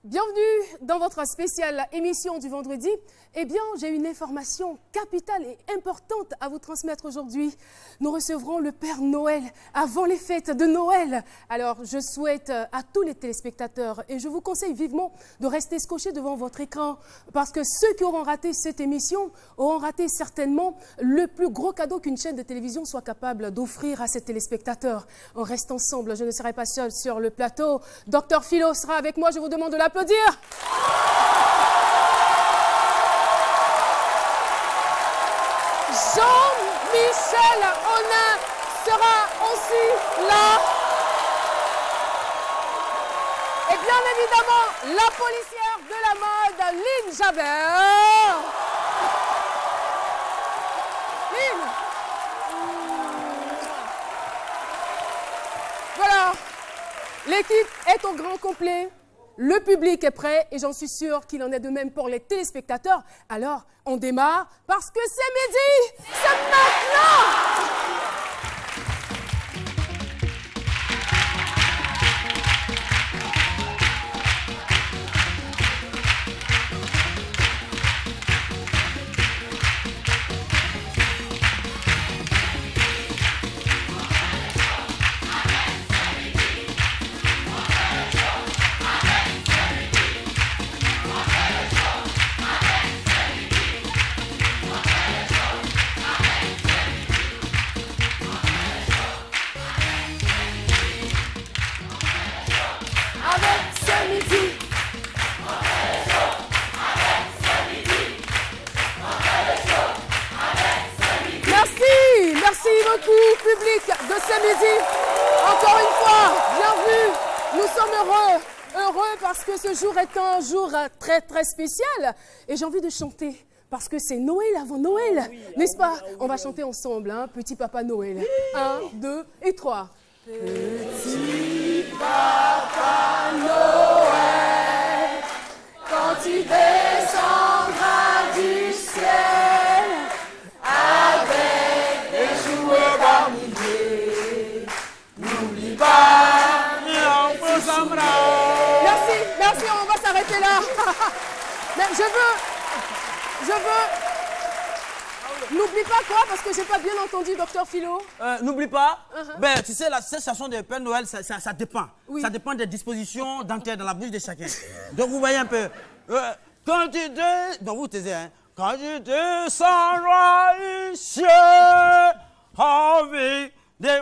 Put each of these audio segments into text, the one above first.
Bienvenue dans votre spéciale émission du vendredi. Eh bien, j'ai une information capitale et importante à vous transmettre aujourd'hui. Nous recevrons le Père Noël avant les fêtes de Noël. Alors, je souhaite à tous les téléspectateurs et je vous conseille vivement de rester scotchés devant votre écran parce que ceux qui auront raté cette émission auront raté certainement le plus gros cadeau qu'une chaîne de télévision soit capable d'offrir à ses téléspectateurs. On reste ensemble, je ne serai pas seul sur le plateau. Dr Philo sera avec moi, je vous demande de l'applaudir. Jean-Michel Onin sera aussi là. Et bien évidemment, la policière de la mode, Lynn Javert. Lynn. Voilà, l'équipe est au grand complet. Le public est prêt et j'en suis sûre qu'il en est de même pour les téléspectateurs. Alors, on démarre parce que c'est midi, c'est maintenant! Public de ce midi, encore une fois, bienvenue. Nous sommes heureux parce que ce jour est un jour très spécial et j'ai envie de chanter parce que c'est Noël avant Noël, n'est-ce pas? On va chanter ensemble, hein, Petit Papa Noël. 1, 2 et 3. Petit Papa Noël, quand tu descendras du ciel avec des jouets par milliers, n'oublie pas. Merci, on va s'arrêter là. Mais je veux. N'oublie pas quoi? Parce que j'ai pas bien entendu, docteur Philo. N'oublie pas. Ben, tu sais, la cessation de Père Noël, ça dépend. Oui. Ça dépend des dispositions dentaires dans la bouche de chacun. Donc, vous voyez un peu. Quand tu donc vous taisez, hein. Quand tu descendras ici avec des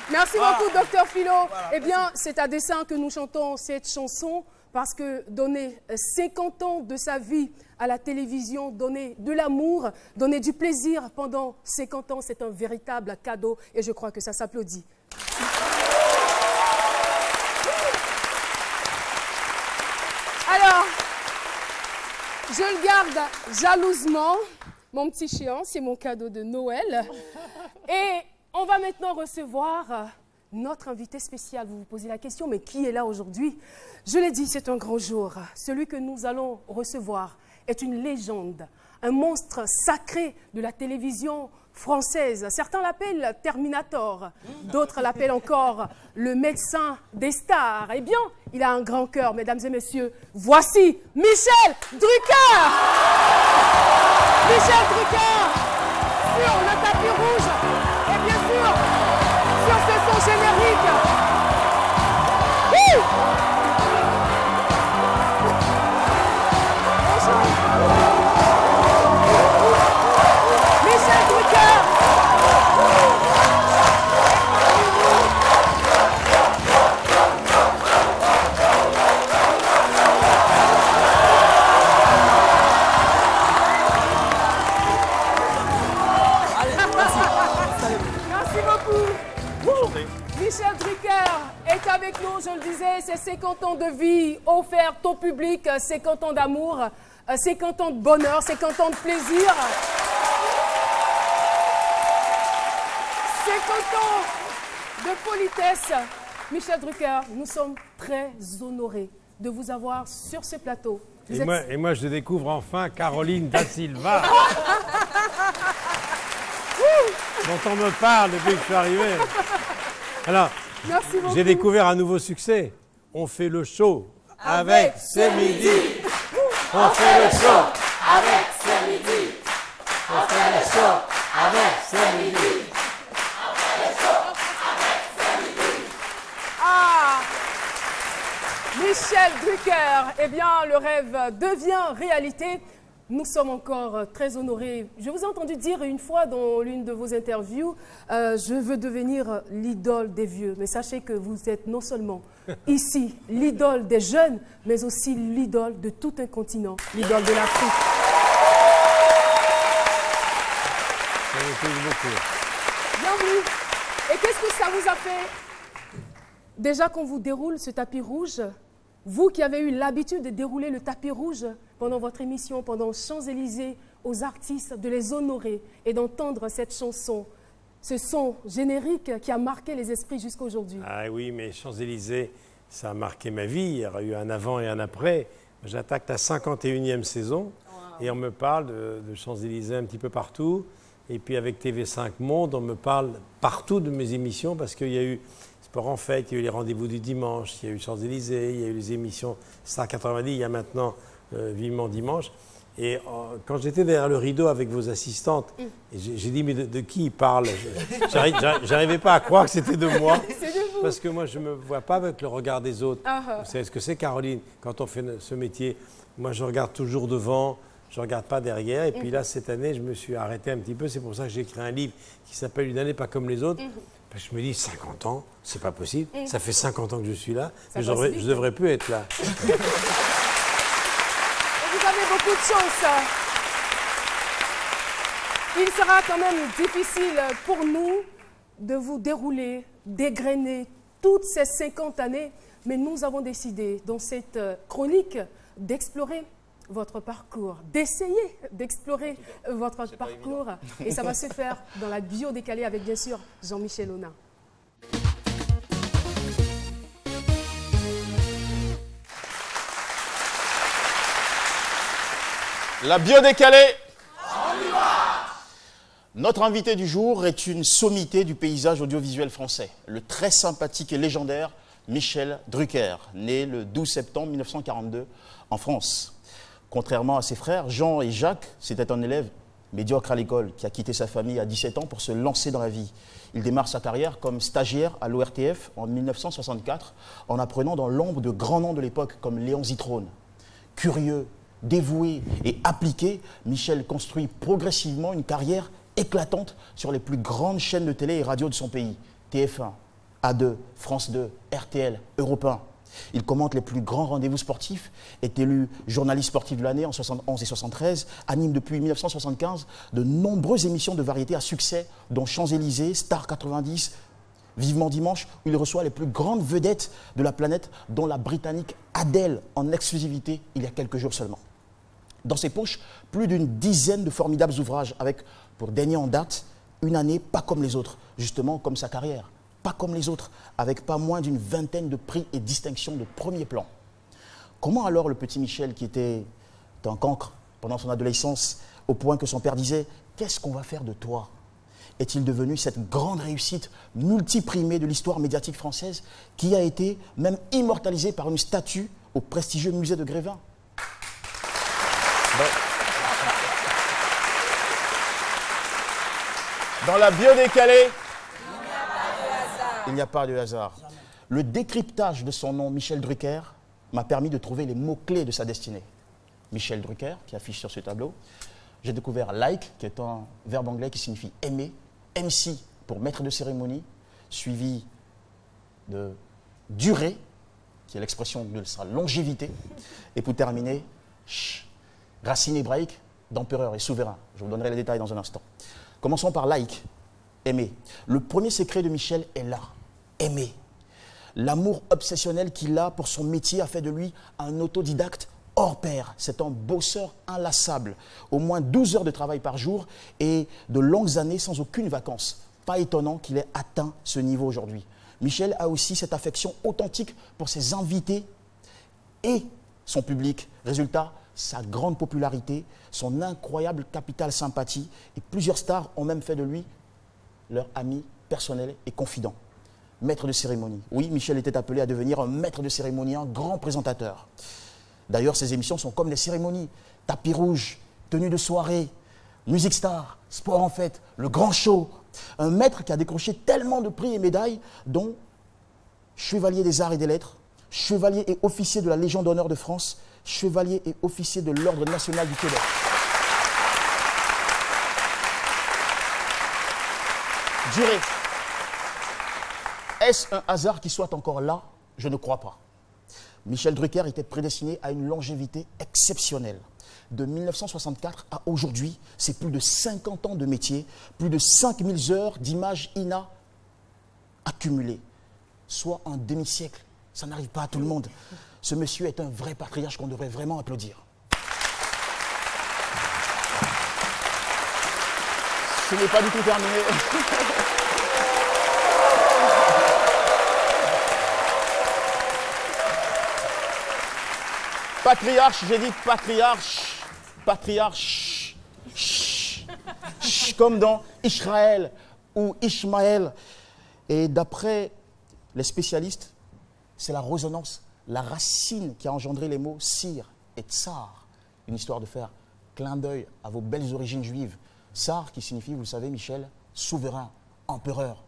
Merci beaucoup, docteur Philo. Voilà, eh bien, c'est à dessein que nous chantons cette chanson parce que donner 50 ans de sa vie à la télévision, donner de l'amour, donner du plaisir pendant 50 ans, c'est un véritable cadeau et je crois que ça s'applaudit. Alors, je le garde jalousement, mon petit chien, c'est mon cadeau de Noël. Et on va maintenant recevoir notre invité spécial. Vous vous posez la question, mais qui est là aujourd'hui? Je l'ai dit, c'est un grand jour. Celui que nous allons recevoir est une légende, un monstre sacré de la télévision française. Certains l'appellent Terminator, d'autres l'appellent encore le médecin des stars. Eh bien, il a un grand cœur, mesdames et messieurs. Voici Michel Drucker. Michel Drucker, sur le tapis rouge, et bien sûr, sur ce son générique. Michel Drucker. Michel Drucker est avec nous, je le disais, c'est 50 ans de vie offerte au public, 50 ans d'amour, 50 ans de bonheur, 50 ans de plaisir. 50 ans de politesse. Michel Drucker, nous sommes très honorés de vous avoir sur ce plateau. Et moi, je découvre enfin Caroline Da Silva. dont on me parle depuis que je suis arrivé. Alors, j'ai découvert un nouveau succès. On fait le show avec C'est Midi. On fait le show avec C'est Midi. On fait le show avec C'est Midi. Ah, Michel Drucker, eh bien, le rêve devient réalité. Nous sommes encore très honorés. Je vous ai entendu dire une fois dans l'une de vos interviews, je veux devenir l'idole des vieux. Mais sachez que vous êtes non seulement ici l'idole des jeunes, mais aussi l'idole de tout un continent, l'idole de l'Afrique. Ça me touche beaucoup. Bienvenue. Et qu'est-ce que ça vous a fait déjà qu'on vous déroule ce tapis rouge? Vous qui avez eu l'habitude de dérouler le tapis rouge pendant votre émission, pendant Champs-Élysées, aux artistes, de les honorer et d'entendre cette chanson, ce son générique qui a marqué les esprits jusqu'à aujourd'hui. Ah oui, mais Champs-Élysées, ça a marqué ma vie. Il y aura eu un avant et un après. J'attaque la 51e saison et on me parle de Champs-Élysées un petit peu partout. Et puis avec TV5 Monde, on me parle partout de mes émissions parce qu'il y a eu Sport en Fête, il y a eu les rendez-vous du dimanche, il y a eu Champs-Élysées, il y a eu les émissions Star 90, il y a maintenant Vivement Dimanche. Et quand j'étais derrière le rideau avec vos assistantes, j'ai dit mais de qui il parle? J'arrivais pas à croire que c'était de moi. C'est de vous. Parce que moi je ne me vois pas avec le regard des autres. Vous savez ce que c'est, Caroline, quand on fait ce métier? Moi je regarde toujours devant. Je ne regarde pas derrière. Et puis là, cette année, je me suis arrêté un petit peu. C'est pour ça que j'ai écrit un livre qui s'appelle Une année pas comme les autres. Parce que je me dis, 50 ans, c'est pas possible. Ça fait 50 ans que je suis là. Mais je ne devrais plus être là. Et vous avez beaucoup de chance. Il sera quand même difficile pour nous de vous dérouler, dégrainer toutes ces 50 années. Mais nous avons décidé, dans cette chronique, d'explorer votre parcours, d'essayer d'explorer votre parcours. Et ça va se faire dans la bio décalée avec, bien sûr, Jean-Michel Ona. La bio décalée. Notre invité du jour est une sommité du paysage audiovisuel français, le très sympathique et légendaire Michel Drucker, né le 12 septembre 1942 en France. Contrairement à ses frères, Jean et Jacques, c'était un élève médiocre à l'école qui a quitté sa famille à 17 ans pour se lancer dans la vie. Il démarre sa carrière comme stagiaire à l'ORTF en 1964 en apprenant dans l'ombre de grands noms de l'époque comme Léon Zitrone. Curieux, dévoué et appliqué, Michel construit progressivement une carrière éclatante sur les plus grandes chaînes de télé et radio de son pays. TF1, A2, France 2, RTL, Europe 1. Il commente les plus grands rendez-vous sportifs, est élu journaliste sportif de l'année en 71 et 73, anime depuis 1975 de nombreuses émissions de variété à succès, dont Champs-Élysées, Star 90, Vivement Dimanche, où il reçoit les plus grandes vedettes de la planète, dont la Britannique Adele en exclusivité il y a quelques jours seulement. Dans ses poches, plus d'une dizaine de formidables ouvrages avec, pour dernier en date, Une année pas comme les autres, justement comme sa carrière. Pas comme les autres, avec pas moins d'une vingtaine de prix et distinctions de premier plan. Comment alors le petit Michel, qui était un cancre pendant son adolescence, au point que son père disait « Qu'est-ce qu'on va faire de toi ?» est-il devenu cette grande réussite multiprimée de l'histoire médiatique française qui a été même immortalisée par une statue au prestigieux musée de Grévin? Dans la bio décalée, il n'y a pas de hasard. Le décryptage de son nom, Michel Drucker, m'a permis de trouver les mots-clés de sa destinée. Michel Drucker, qui affiche sur ce tableau. J'ai découvert like, qui est un verbe anglais qui signifie aimer. MC pour maître de cérémonie, suivi de durée, qui est l'expression de sa longévité. Et pour terminer, racine hébraïque d'empereur et souverain. Je vous donnerai les détails dans un instant. Commençons par like, aimer. Le premier secret de Michel est là, aimer. L'amour obsessionnel qu'il a pour son métier a fait de lui un autodidacte hors pair. C'est un bosseur inlassable. Au moins 12 heures de travail par jour et de longues années sans aucune vacance. Pas étonnant qu'il ait atteint ce niveau aujourd'hui. Michel a aussi cette affection authentique pour ses invités et son public. Résultat, sa grande popularité, son incroyable capital sympathie et plusieurs stars ont même fait de lui leur ami personnel et confident. Maître de cérémonie. Oui, Michel était appelé à devenir un maître de cérémonie, un grand présentateur. D'ailleurs, ces émissions sont comme des cérémonies. Tapis rouge, tenue de soirée, musique star, sport en fête, le grand show. Un maître qui a décroché tellement de prix et médailles, dont chevalier des arts et des lettres, chevalier et officier de la Légion d'honneur de France, chevalier et officier de l'Ordre national du Québec. Durée. Est-ce un hasard qu'il soit encore là? Je ne crois pas. Michel Drucker était prédestiné à une longévité exceptionnelle. De 1964 à aujourd'hui, c'est plus de 50 ans de métier, plus de 5000 heures d'images INA accumulées, soit un demi-siècle. Ça n'arrive pas à tout le monde. Ce monsieur est un vrai patriarche qu'on devrait vraiment applaudir. Ce n'est pas du tout terminé. Patriarche, j'ai dit patriarche, patriarche, comme dans Israël ou Ishmaël. Et d'après les spécialistes, c'est la résonance, la racine qui a engendré les mots sire et tsar. Une histoire de faire clin d'œil à vos belles origines juives. Tsar qui signifie, vous le savez Michel, souverain, empereur.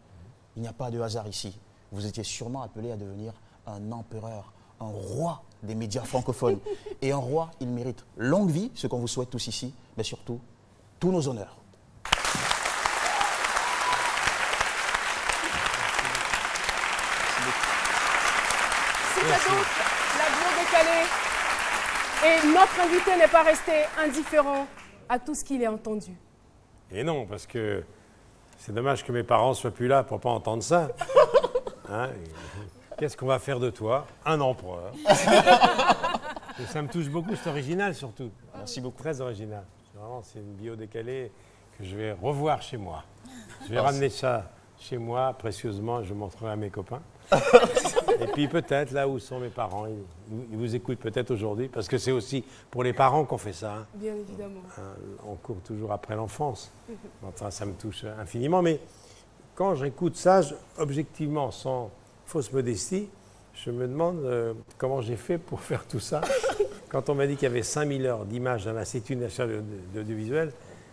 Il n'y a pas de hasard ici. Vous étiez sûrement appelé à devenir un empereur, un roi des médias francophones. Et un roi, il mérite longue vie, ce qu'on vous souhaite tous ici, mais surtout, tous nos honneurs. C'était donc l'avion décalé. Et notre invité n'est pas resté indifférent à tout ce qu'il a entendu. Et non, parce que c'est dommage que mes parents ne soient plus là pour ne pas entendre ça. Hein? Qu'est-ce qu'on va faire de toi? Un empereur. Et ça me touche beaucoup, c'est original surtout. Merci beaucoup. Très original. Vraiment, c'est une bio décalée que je vais revoir chez moi. Je vais ramener ça chez moi, précieusement, je montrerai à mes copains. Et puis peut-être, là où sont mes parents, ils vous écoutent peut-être aujourd'hui, parce que c'est aussi pour les parents qu'on fait ça. Hein. Bien évidemment. On court toujours après l'enfance. Enfin, ça me touche infiniment. Mais quand j'écoute ça, objectivement, sans fausse modestie, je me demande comment j'ai fait pour faire tout ça. Quand on m'a dit qu'il y avait 5000 heures d'images dans l'Institut national d'audiovisuel,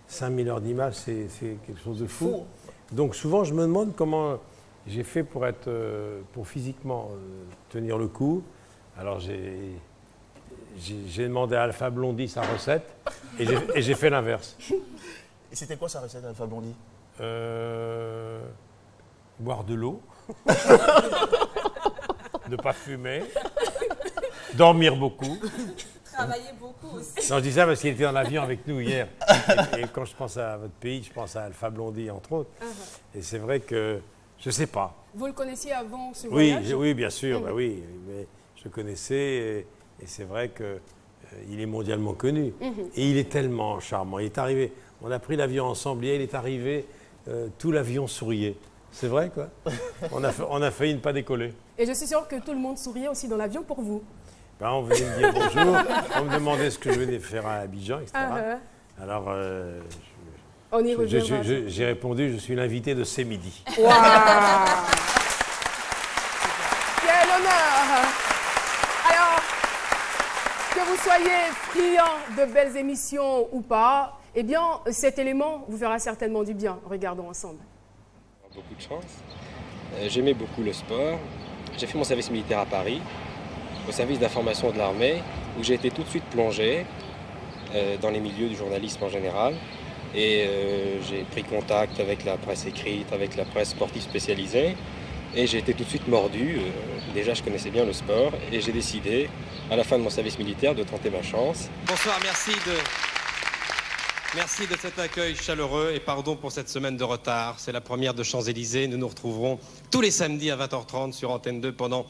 5000 heures d'images, c'est quelque chose de fou. Donc souvent, je me demande comment j'ai fait pour physiquement tenir le coup. Alors j'ai demandé à Alpha Blondy sa recette et j'ai fait l'inverse. Et c'était quoi sa recette, Alpha Blondy? Boire de l'eau, ne pas fumer, dormir beaucoup. Travailler beaucoup aussi. Non, je dis ça parce qu'il était dans l'avion avec nous hier. Et quand je pense à votre pays, je pense à Alpha Blondy, entre autres. Et c'est vrai que, je ne sais pas. Vous le connaissiez avant ce voyage? Oui, bien sûr, bah oui. Mais je le connaissais et c'est vrai qu'il est mondialement connu. Et il est tellement charmant. Il est arrivé, on a pris l'avion ensemble, il est arrivé, tout l'avion souriait. C'est vrai, quoi. On a failli ne pas décoller. Et je suis sûre que tout le monde souriait aussi dans l'avion pour vous. Ben, on venait me dire bonjour, on me demandait ce que je venais faire à Abidjan, etc. Alors, on y reviendra. j'ai répondu, je suis l'invité de C'est Midi. Waouh! Quel honneur! Alors, que vous soyez friand de belles émissions ou pas, eh bien, cet élément vous fera certainement du bien. Regardons ensemble. Beaucoup de chance. J'aimais beaucoup le sport. J'ai fait mon service militaire à Paris, au service d'information de l'armée, où j'ai été tout de suite plongé dans les milieux du journalisme en général. Et j'ai pris contact avec la presse écrite, avec la presse sportive spécialisée. Et j'ai été tout de suite mordu. Déjà, je connaissais bien le sport. Et j'ai décidé, à la fin de mon service militaire, de tenter ma chance. Bonsoir, merci de cet accueil chaleureux et pardon pour cette semaine de retard. C'est la première de Champs-Élysées. Nous nous retrouverons tous les samedis à 20h30 sur Antenne 2 pendant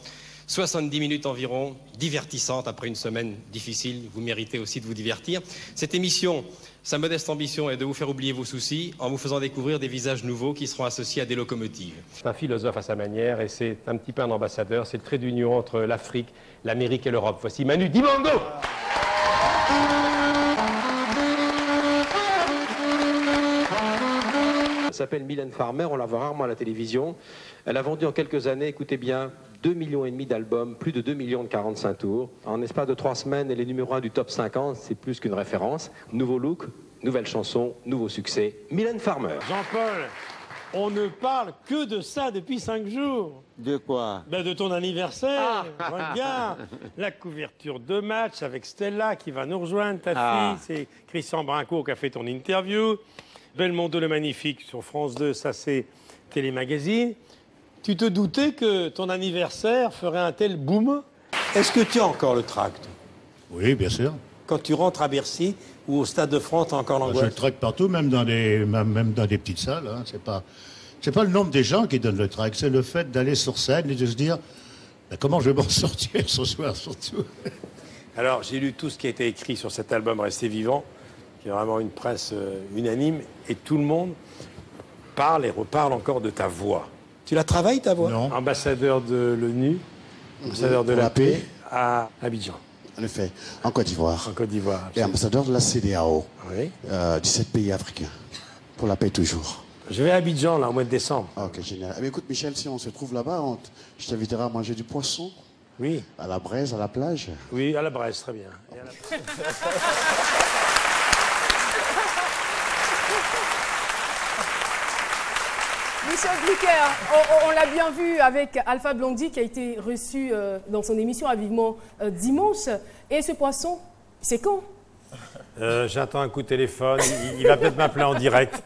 70 minutes environ, divertissante après une semaine difficile. Vous méritez aussi de vous divertir. Cette émission, sa modeste ambition est de vous faire oublier vos soucis en vous faisant découvrir des visages nouveaux qui seront associés à des locomotives. C'est un philosophe à sa manière et c'est un petit peu un ambassadeur. C'est le trait d'union entre l'Afrique, l'Amérique et l'Europe. Voici Manu Dibango. s'appelle Mylène Farmer, on la voit rarement à la télévision. Elle a vendu en quelques années, écoutez bien, 2,5 millions d'albums, plus de 2 millions de 45 tours. En espace de 3 semaines, elle est numéro 1 du top 50, c'est plus qu'une référence. Nouveau look, nouvelle chanson, nouveau succès, Mylène Farmer. Jean-Paul, on ne parle que de ça depuis 5 jours. De quoi? Ben de ton anniversaire. Regarde, la couverture de match avec Stella qui va nous rejoindre, ta fille. C'est Christian Brincourt qui a fait ton interview. Belmondo le Magnifique sur France 2, ça c'est Télémagazine. Tu te doutais que ton anniversaire ferait un tel boom? Est-ce que tu as encore le tract? Oui, bien sûr. Quand tu rentres à Bercy ou au Stade de France, tu as encore Je l'angoisse? le traque partout, même dans des petites salles. Hein. C'est pas le nombre des gens qui donnent le trac, c'est le fait d'aller sur scène et de se dire ben, comment je vais m'en sortir ce soir surtout. Alors, j'ai lu tout ce qui a été écrit sur cet album Restez vivant, qui est vraiment une presse unanime, et tout le monde parle et reparle encore de ta voix. Tu la travailles, ta voix? Non. Ambassadeur de l'ONU, ambassadeur de la paix à Abidjan. En effet, en Côte d'Ivoire. En Côte d'Ivoire. Et ambassadeur de la CEDEAO, Oui. 17 pays africains, pour la paix toujours. Je vais à Abidjan, là, au mois de décembre. Ah, ok, génial. Eh bien, écoute, Michel, si on se trouve là-bas, je t'inviterai à manger du poisson. Oui. À la braise, à la plage. Oui, à la Bresse, très bien. Et à la... Michel Drucker, on l'a bien vu avec Alpha Blondy qui a été reçu dans son émission à Vivement dimanche. Et ce poisson, c'est quand? J'attends un coup de téléphone. Il va peut-être m'appeler en direct.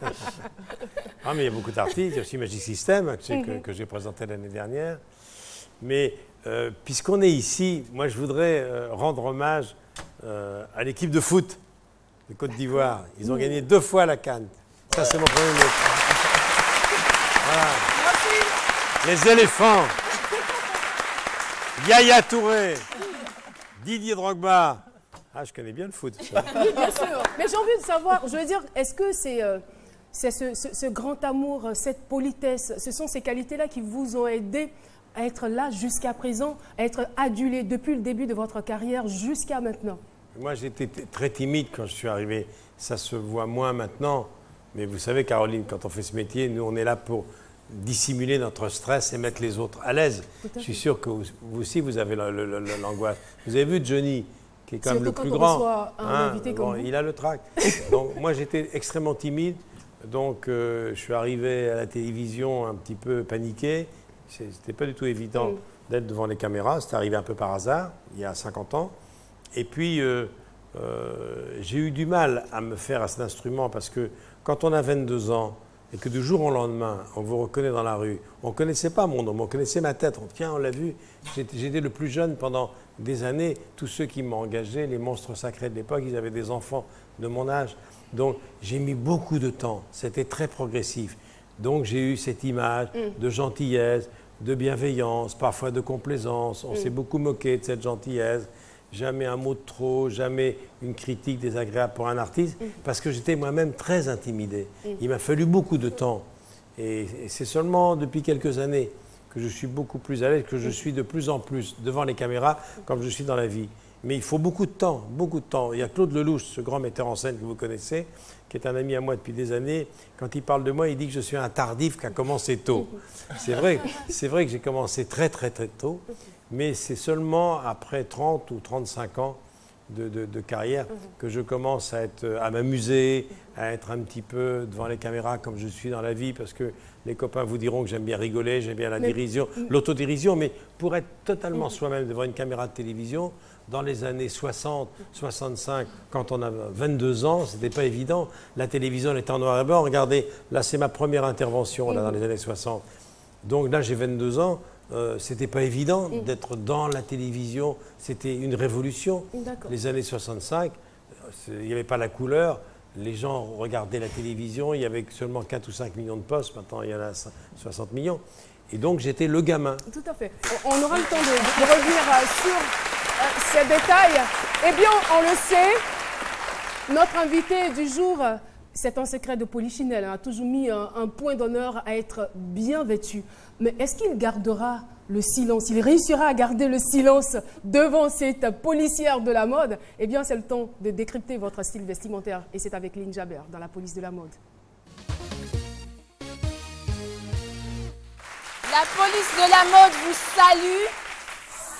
Ah, mais il y a beaucoup d'artistes. Il y a aussi Magic System que j'ai présenté l'année dernière. Mais puisqu'on est ici, moi je voudrais rendre hommage à l'équipe de foot de Côte d'Ivoire. Ils ont gagné 2 fois la CAN. Ça, c'est mon premier mot. Voilà. Les éléphants. Yaya Touré. Didier Drogba. Ah, je connais bien le foot. Ça. Oui, bien sûr. Mais j'ai envie de savoir, je veux dire, est-ce que c'est ce grand amour, cette politesse, ce sont ces qualités-là qui vous ont aidé à être là jusqu'à présent, à être adulé depuis le début de votre carrière jusqu'à maintenant? Moi, j'étais très timide quand je suis arrivé. Ça se voit moins maintenant. Mais vous savez, Caroline, quand on fait ce métier, nous, on est là pour dissimuler notre stress et mettre les autres à l'aise. Je suis sûr que vous aussi, vous avez l'angoisse. Vous avez vu Johnny, qui est quand même le plus grand. Reçoit un invité comme vous. Il a le trac. Donc, moi, j'étais extrêmement timide. Donc, je suis arrivé à la télévision un petit peu paniqué. C'était pas du tout évident d'être devant les caméras. C'était arrivé un peu par hasard, il y a 50 ans. Et puis, j'ai eu du mal à me faire à cet instrument parce que quand on a 22 ans et que du jour au lendemain, on vous reconnaît dans la rue, on ne connaissait pas mon nom, on connaissait ma tête. Tiens, on l'a vu. J'étais le plus jeune pendant des années. Tous ceux qui m'ont engagé, les monstres sacrés de l'époque, ils avaient des enfants de mon âge. Donc, j'ai mis beaucoup de temps. C'était très progressif. Donc, j'ai eu cette image de gentillesse, de bienveillance, parfois de complaisance. On s'est beaucoup moqué de cette gentillesse. Jamais un mot de trop, jamais une critique désagréable pour un artiste, parce que j'étais moi-même très intimidé. Il m'a fallu beaucoup de temps. Et c'est seulement depuis quelques années que je suis beaucoup plus à l'aise, que je suis de plus en plus devant les caméras, comme je suis dans la vie. Mais il faut beaucoup de temps, beaucoup de temps. Il y a Claude Lelouch, ce grand metteur en scène que vous connaissez, qui est un ami à moi depuis des années. Quand il parle de moi, il dit que je suis un tardif qui a commencé tôt. C'est vrai que j'ai commencé très, très, très tôt. Mais c'est seulement après 30 ou 35 ans de carrière que je commence à m'amuser, à être un petit peu devant les caméras comme je suis dans la vie, parce que les copains vous diront que j'aime bien rigoler, j'aime bien la dérision, l'autodérision, mais pour être totalement soi-même devant une caméra de télévision, dans les années 60, 65, quand on a 22 ans, c'était pas évident. La télévision était en noir et blanc. Regardez, là c'est ma première intervention là, dans les années 60. Donc là j'ai 22 ans. C'était pas évident d'être dans la télévision, c'était une révolution. Les années 65, il n'y avait pas la couleur, les gens regardaient la télévision, il y avait seulement 4 ou 5 millions de postes, maintenant il y en a 60 millions. Et donc j'étais le gamin. Tout à fait. On aura le temps de revenir sur ces détails. Eh bien, on le sait, notre invité du jour, c'est un secret de Polichinelle, a toujours mis un point d'honneur à être bien vêtu. Mais est-ce qu'il gardera le silence? Il réussira à garder le silence devant cette policière de la mode? Eh bien, c'est le temps de décrypter votre style vestimentaire. Et c'est avec Lynn Jabber dans la police de la mode. La police de la mode vous salue.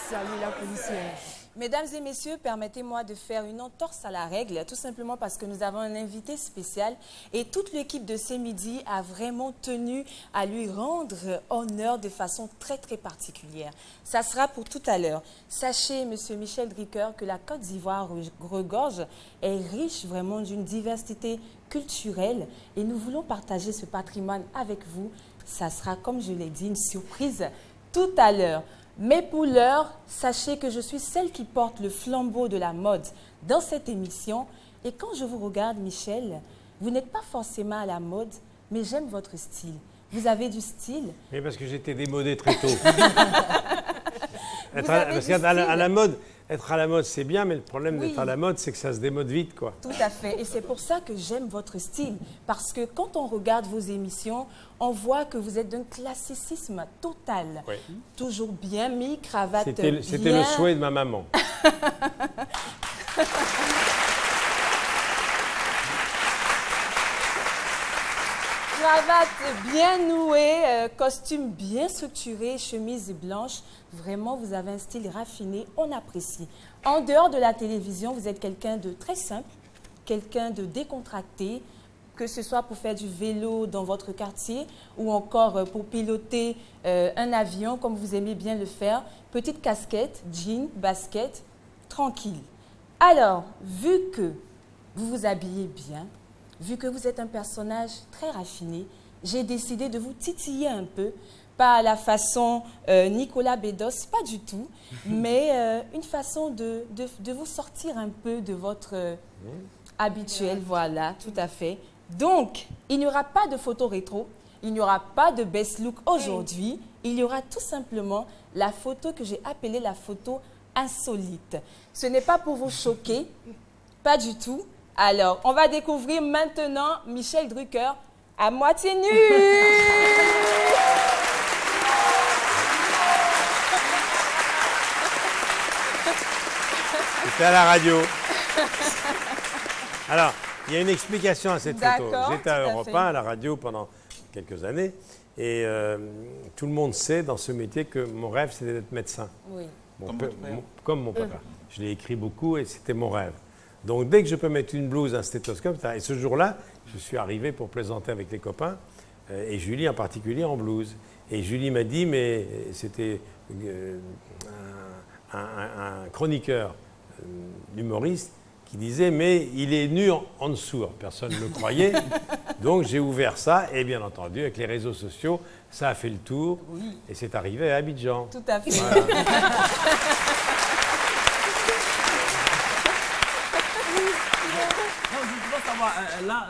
Salut la policière. Mesdames et messieurs, permettez-moi de faire une entorse à la règle, tout simplement parce que nous avons un invité spécial et toute l'équipe de ce midi a vraiment tenu à lui rendre honneur de façon très particulière. Ça sera pour tout à l'heure. Sachez, monsieur Michel Drucker, que la Côte d'Ivoire regorge est riche vraiment d'une diversité culturelle et nous voulons partager ce patrimoine avec vous. Ça sera, comme je l'ai dit, une surprise tout à l'heure. Mais pour l'heure, sachez que je suis celle qui porte le flambeau de la mode dans cette émission. Et quand je vous regarde, Michel, vous n'êtes pas forcément à la mode, mais j'aime votre style. Vous avez du style. Mais parce que j'étais démodé très tôt. À la mode, être à la mode, c'est bien, mais le problème d'être à la mode, c'est que ça se démode vite, quoi. Tout à fait. Et c'est pour ça que j'aime votre style. Parce que quand on regarde vos émissions, on voit que vous êtes d'un classicisme total. Oui. Toujours bien mis, cravate bien. C'était le souhait de ma maman. Cravate bien nouée, costume bien structuré, chemise blanche. Vraiment, vous avez un style raffiné, on apprécie. En dehors de la télévision, vous êtes quelqu'un de très simple, quelqu'un de décontracté, que ce soit pour faire du vélo dans votre quartier ou encore pour piloter un avion comme vous aimez bien le faire. Petite casquette, jean, basket, tranquille. Alors, vu que vous vous habillez bien, vu que vous êtes un personnage très raffiné, j'ai décidé de vous titiller un peu, pas à la façon Nicolas Bedos, pas du tout, mais une façon de vous sortir un peu de votre habituel, voilà, tout à fait. Donc, il n'y aura pas de photo rétro, il n'y aura pas de best look aujourd'hui, il y aura tout simplement la photo que j'ai appelée la photo insolite. Ce n'est pas pour vous choquer, pas du tout. Alors, on va découvrir maintenant Michel Drucker à moitié nu. C'était à la radio. Alors, il y a une explication à cette photo. J'étais à Europe 1, à la radio pendant quelques années. Et tout le monde sait dans ce métier que mon rêve, c'était d'être médecin. Oui. Comme mon papa. Je l'ai écrit beaucoup et c'était mon rêve. Donc, dès que je peux mettre une blouse, un stéthoscope, et ce jour-là, je suis arrivé pour plaisanter avec les copains, et Julie en particulier en blouse. Et Julie m'a dit, mais c'était un chroniqueur, humoriste, qui disait, mais il est nu en dessous. Alors, personne ne le croyait. Donc, j'ai ouvert ça, et bien entendu, avec les réseaux sociaux, ça a fait le tour, et c'est arrivé à Abidjan. Tout à fait. Voilà. Là,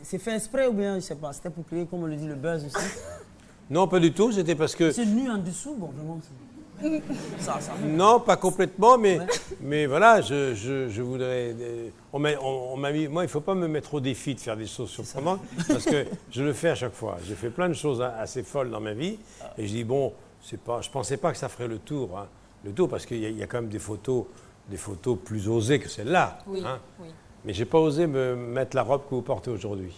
c'est fait exprès ou bien, je sais pas, c'était pour créer, comme on le dit, le buzz aussi? Non, pas du tout, c'était parce que... C'est nu en dessous, bon, vraiment. Ça non, pas complètement, mais voilà, je voudrais... On m'a mis... Moi, il ne faut pas me mettre au défi de faire des choses surprenantes, parce que je le fais à chaque fois. J'ai fait plein de choses assez folles dans ma vie, et je dis, bon, je ne pensais pas que ça ferait le tour. Hein. Le tour, parce qu'il y a quand même des photos plus osées que celle-là. Oui, hein. oui. Mais je n'ai pas osé me mettre la robe que vous portez aujourd'hui.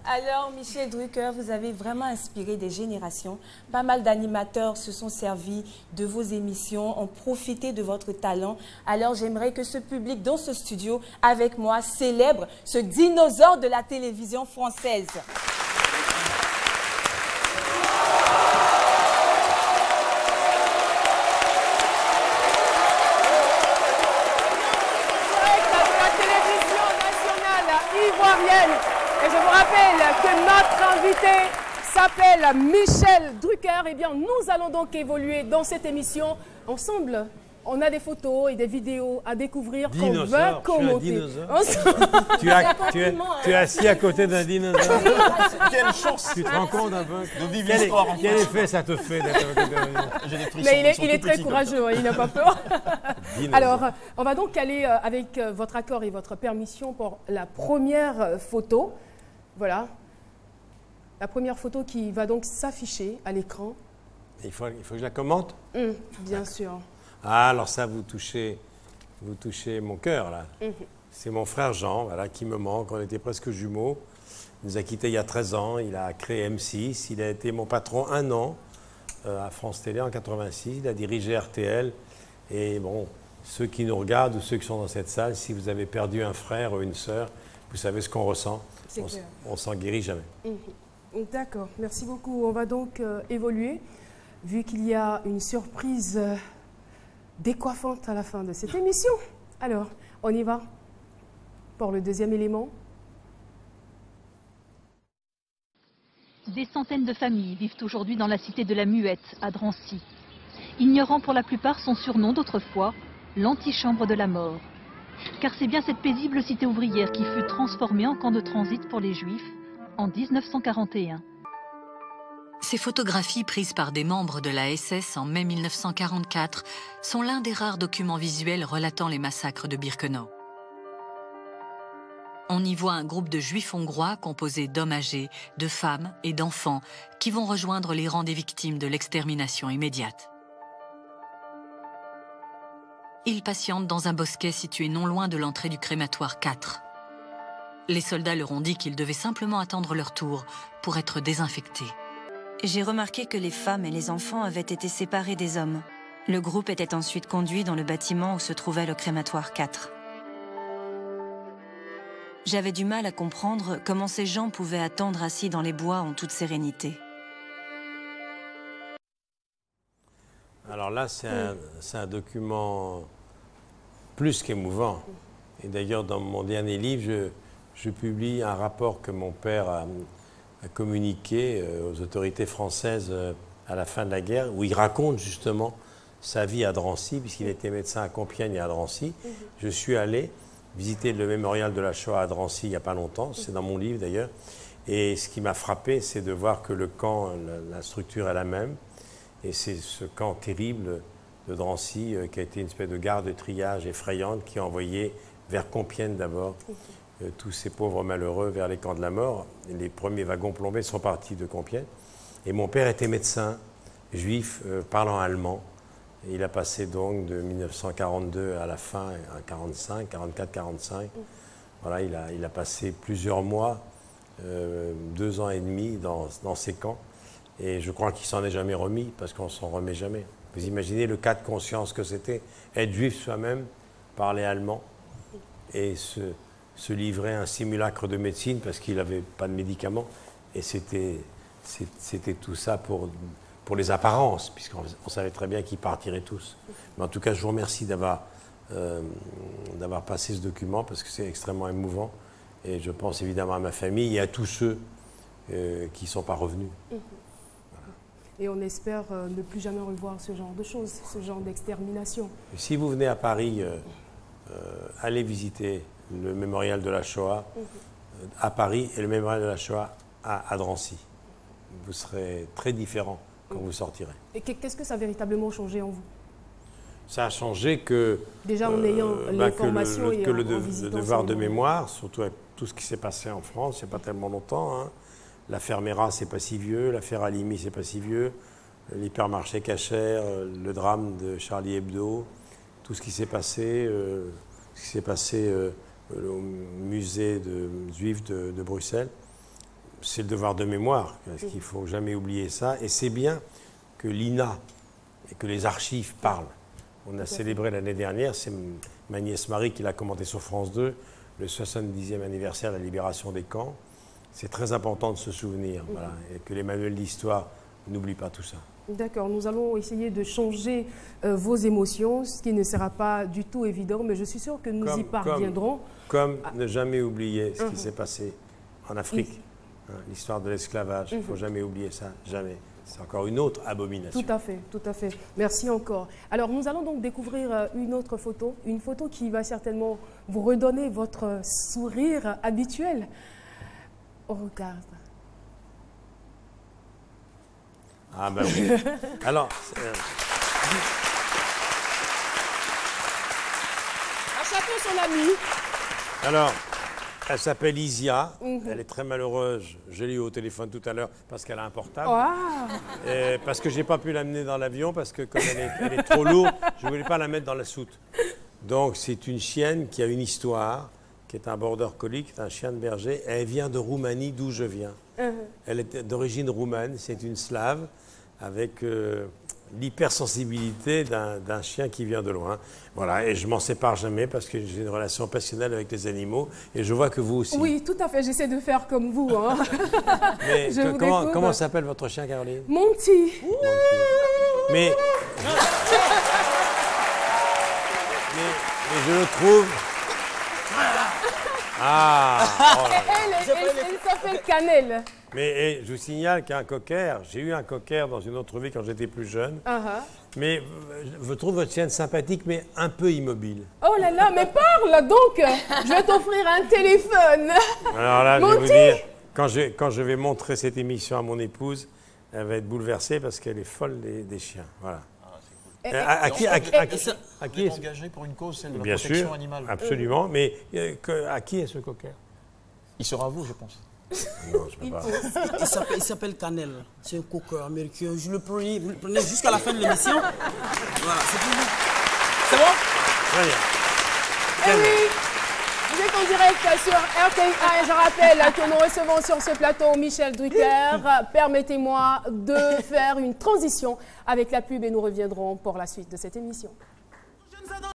Alors, Michel Drucker, vous avez vraiment inspiré des générations. Pas mal d'animateurs se sont servis de vos émissions, ont profité de votre talent. Alors, j'aimerais que ce public dans ce studio, avec moi, célèbre ce dinosaure de la télévision française. Et je vous rappelle que notre invité s'appelle Michel Drucker. Eh bien, nous allons donc évoluer dans cette émission ensemble. On a des photos et des vidéos à découvrir qu'on va commenter. Tu es assis à côté d'un dinosaure. Quelle chance! Tu te rends compte un peu de vivre l'histoire en quel effet ça te fait d'être à côté d'un... Mais il est très courageux, hein, il n'a pas peur. Alors, on va donc aller avec votre accord et votre permission pour la première photo. Voilà. La première photo qui va donc s'afficher à l'écran. Il faut que je la commente? Bien sûr. Ah, alors ça, vous touchez mon cœur, là. C'est mon frère Jean, voilà, qui me manque. On était presque jumeaux. Il nous a quittés il y a 13 ans. Il a créé M6. Il a été mon patron 1 an à France Télé en 86. Il a dirigé RTL. Et bon, ceux qui nous regardent ou ceux qui sont dans cette salle, si vous avez perdu un frère ou une sœur, vous savez ce qu'on ressent. On s'en guérit jamais. D'accord, merci beaucoup. On va donc évoluer, vu qu'il y a une surprise décoiffante à la fin de cette émission. Alors, on y va pour le deuxième élément. Des centaines de familles vivent aujourd'hui dans la cité de la Muette, à Drancy. Ignorant pour la plupart son surnom d'autrefois, l'antichambre de la mort. Car c'est bien cette paisible cité ouvrière qui fut transformée en camp de transit pour les Juifs en 1941. Ces photographies prises par des membres de la SS en mai 1944 sont l'un des rares documents visuels relatant les massacres de Birkenau. On y voit un groupe de Juifs hongrois composé d'hommes âgés, de femmes et d'enfants qui vont rejoindre les rangs des victimes de l'extermination immédiate. Ils patientent dans un bosquet situé non loin de l'entrée du crématoire 4. Les soldats leur ont dit qu'ils devaient simplement attendre leur tour pour être désinfectés. J'ai remarqué que les femmes et les enfants avaient été séparés des hommes. Le groupe était ensuite conduit dans le bâtiment où se trouvait le crématoire 4. J'avais du mal à comprendre comment ces gens pouvaient attendre assis dans les bois en toute sérénité. Alors là, c'est un document plus qu'émouvant. Et d'ailleurs, dans mon dernier livre, je publie un rapport que mon père a communiqué aux autorités françaises à la fin de la guerre, où il raconte justement sa vie à Drancy, puisqu'il était médecin à Compiègne et à Drancy. Je suis allé visiter le mémorial de la Shoah à Drancy il n'y a pas longtemps, c'est dans mon livre d'ailleurs. Et ce qui m'a frappé, c'est de voir que le camp, la structure est la même. Et c'est ce camp terrible de Drancy qui a été une espèce de gare de triage effrayante qui a envoyé vers Compiègne d'abord tous ces pauvres malheureux vers les camps de la mort. Et les premiers wagons plombés sont partis de Compiègne. Et mon père était médecin, juif, parlant allemand. Et il a passé donc de 1942 à la fin, à 45, 44, 45. Voilà, il a passé plusieurs mois, 2 ans et demi dans ces camps. Et je crois qu'il s'en est jamais remis, parce qu'on s'en remet jamais. Vous imaginez le cas de conscience que c'était, être juif soi-même, parler allemand, et se livrer à un simulacre de médecine, parce qu'il n'avait pas de médicaments. Et c'était tout ça pour les apparences, puisqu'on savait très bien qu'ils partiraient tous. Mais en tout cas, je vous remercie d'avoir passé ce document, parce que c'est extrêmement émouvant. Et je pense évidemment à ma famille et à tous ceux qui ne sont pas revenus. Et on espère ne plus jamais revoir ce genre de choses, ce genre d'extermination. Si vous venez à Paris, allez visiter le mémorial de la Shoah à Paris et le mémorial de la Shoah à Drancy. Vous serez très différent quand vous sortirez. Et qu'est-ce que ça a véritablement changé en vous? Ça a changé que... Déjà en ayant l'information et que en le visitant devoir de mémoire, surtout avec tout ce qui s'est passé en France, il n'y a pas tellement longtemps, hein. L'affaire Mera, c'est pas si vieux. L'affaire Halimi, c'est pas si vieux. L'hypermarché Cacher, le drame de Charlie Hebdo, tout ce qui s'est passé, au musée juif de Bruxelles, c'est le devoir de mémoire. Parce qu'il ne faut jamais oublier ça. Et c'est bien que l'INA et que les archives parlent. On a célébré l'année dernière, c'est ma nièce Marie qui l'a commenté sur France 2, le 70e anniversaire de la libération des camps. C'est très important de se souvenir, voilà, et que les manuels d'histoire n'oublient pas tout ça. D'accord, nous allons essayer de changer vos émotions, ce qui ne sera pas du tout évident, mais je suis sûre que nous y parviendrons. Comme ne jamais oublier ce qui s'est passé en Afrique, hein, l'histoire de l'esclavage, il ne faut jamais oublier ça, jamais. C'est encore une autre abomination. Tout à fait, tout à fait. Merci encore. Alors, nous allons donc découvrir une autre photo, une photo qui va certainement vous redonner votre sourire habituel. On regarde. Ah ben oui. Alors... À chacun son ami. Alors, elle s'appelle Isia. Elle est très malheureuse. Je l'ai eu au téléphone tout à l'heure parce qu'elle a un portable. Wow. Et parce que je n'ai pas pu l'amener dans l'avion parce que comme elle est trop lourde, je ne voulais pas la mettre dans la soute. Donc, c'est une chienne qui a une histoire, qui est un border collie, qui est un chien de berger. Elle vient de Roumanie, d'où je viens. Elle est d'origine roumaine, c'est une slave, avec l'hypersensibilité d'un chien qui vient de loin. Voilà, et je m'en sépare jamais parce que j'ai une relation passionnelle avec les animaux, et je vois que vous aussi. Oui, tout à fait, j'essaie de faire comme vous. Hein. Mais comment s'appelle votre chien, Caroline? Monty. Mais je le trouve... Ah oh là là. Elle s'appelle Cannelle. Mais je vous signale qu'un cocker, j'ai eu un cocker dans une autre vie quand j'étais plus jeune. Mais je trouve votre chienne sympathique, mais un peu immobile. Oh là là, mais parle donc. Je vais t'offrir un téléphone. Alors là, je vais vous dire, quand je vais montrer cette émission à mon épouse, elle va être bouleversée parce qu'elle est folle des chiens. Voilà. À qui est engagé pour une cause, celle de la Bien protection sûr, animale. absolument. Mais à qui est ce cocker? Il sera à vous, je pense. Non, je peux pas. Il s'appelle Cannelle. C'est un cocker américain. Je le prenais, vous le prenez jusqu'à la fin de l'émission. Voilà, c'est pour vous. C'est bon? Très bien. Eh oui, vous êtes en direct sur RTI1 et je rappelle que nous recevons sur ce plateau Michel Drucker. Permettez-moi de faire une transition avec la pub et nous reviendrons pour la suite de cette émission.